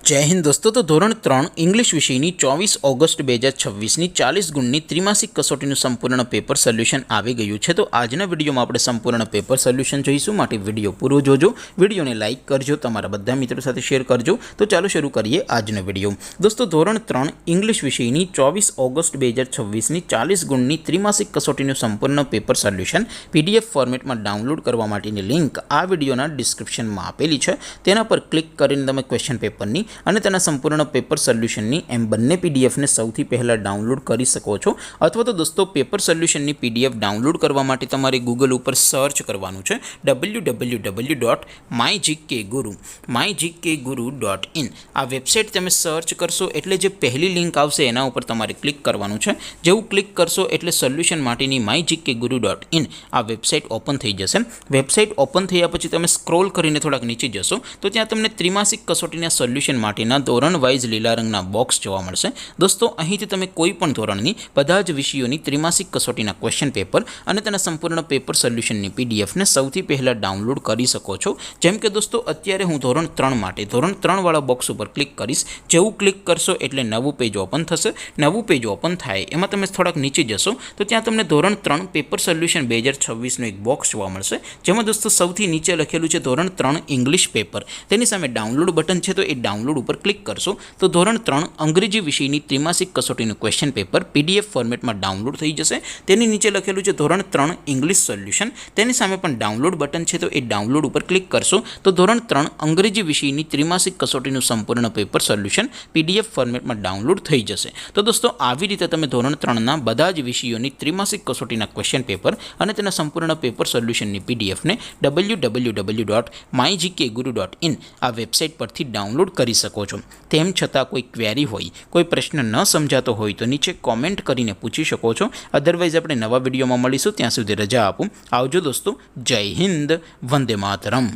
जय हिंद दोस्तों। तो धोरण 3 इंग्लिश विषयની 24 ઓગસ્ટ 2026ની 40 ગુણની ત્રિમાસિક કસોટીનું સંપૂર્ણ પેપર સોલ્યુશન આવી ગયું છે। તો આજના વિડીયોમાં આપણે સંપૂર્ણ પેપર સોલ્યુશન જોઈશું, માટે વિડીયો પૂરો જોજો, વિડીયોને લાઇક કરજો, તમારા બધા મિત્રો સાથે શેર કરજો। તો ચાલો શરૂ કરીએ આજનો વિડીયો। દોસ્તો ધોરણ 3 इंग्लिश વિષયની 24 ઓગસ્ટ 2026ની 40 ગુણની ત્રિમાસિક કસોટીનું સંપૂર્ણ પેપર સોલ્યુશન PDF ફોર્મેટમાં ડાઉનલોડ કરવા માટેની લિંક આ વિડીયોના ડિસ્ક્રિપ્શનમાં આપેલી છે। તેના પર ક્લિક કરીને તમે ક્વેશ્ચન પેપરની અને તેના સંપૂર્ણ પેપર સોલ્યુશનની એમ બંને પીડીએફને સૌથી પહેલાં ડાઉનલોડ કરી શકો છો। અથવા તો દોસ્તો પેપર સોલ્યુશનની પીડીએફ ડાઉનલોડ કરવા માટે તમારે ગૂગલ ઉપર સર્ચ કરવાનું છે www.mygkguru.in। આ વેબસાઇટ તમે સર્ચ કરશો એટલે જે પહેલી લિંક આવશે એના ઉપર તમારે ક્લિક કરવાનું છે। જેવું ક્લિક કરશો એટલે સોલ્યુશન માટેની mygkguru.in આ વેબસાઇટ ઓપન થઈ જશે। વેબસાઇટ ઓપન થયા પછી તમે સ્ક્રોલ કરીને થોડાક નીચે જશો તો ત્યાં તમને ત્રિમાસિક કસોટીના સોલ્યુશન માટેના ધોરણ વાઇઝ લીલા રંગના બોક્સ જોવા મળશે। દોસ્તો અહીંથી તમે કોઈ પણ ધોરણની બધા જ વિષયોની ત્રિમાસિક કસોટીના ક્વેશ્ચન પેપર અને તેના સંપૂર્ણ પેપર સોલ્યુશનની પીડીએફને સૌથી પહેલાં ડાઉનલોડ કરી શકો છો। જેમ કે દોસ્તો અત્યારે હું ધોરણ 3 માટે ધોરણ 3 વાળા બોક્સ ઉપર ક્લિક કરીશ। જેવું ક્લિક કરશો એટલે નવું પેજ ઓપન થશે। નવું પેજ ઓપન થાય એમાં તમે થોડાક નીચે જશો તો ત્યાં તમને ધોરણ 3 પેપર સોલ્યુશન 2026નું એક બોક્સ જોવા મળશે, જેમાં દોસ્તો સૌથી નીચે લખેલું છે ધોરણ 3 ઇંગ્લિશ પેપર। તેની સામે ડાઉનલોડ બટન છે, તો એ ડાઉનલોડ ઉપર ક્લિક કરશો તો ધોરણ 3 અંગ્રેજી વિષયની ત્રિમાસિક કસોટીનું ક્વેશ્ચન પેપર PDF ફોર્મેટમાં ડાઉનલોડ થઈ જશે। તેની નીચે લખેલું છે ધોરણ 3 ઇંગ્લિશ સોલ્યુશન, તેની સામે પણ ડાઉનલોડ બટન છે, તો એ ડાઉનલોડ ઉપર ક્લિક કરશો તો ધોરણ 3 અંગ્રેજી વિષયની ત્રિમાસિક કસોટીનું સંપૂર્ણ પેપર સોલ્યુશન PDF ફોર્મેટમાં ડાઉનલોડ થઈ જશે। તો દોસ્તો આવી રીતે તમે ધોરણ 3ના બધા જ વિષયોની ત્રિમાસિક કસોટીના ક્વેશ્ચન પેપર અને તેના સંપૂર્ણ પેપર સોલ્યુશનની પીડીએફને www.mygkguru.in આ વેબસાઇટ પરથી ડાઉનલોડ કરી શકો છો। તેમ છતાં કોઈ ક્વેરી હોય, કોઈ પ્રશ્ન ન સમજાતો હોય તો નીચે કોમેન્ટ કરીને પૂછી શકો છો। અધરવાઇઝ આપણે નવા વિડીયોમાં મળીશું, ત્યાં સુધી રજા આપો। આવજો દોસ્તો, જય હિન્દ, વંદે માતરમ।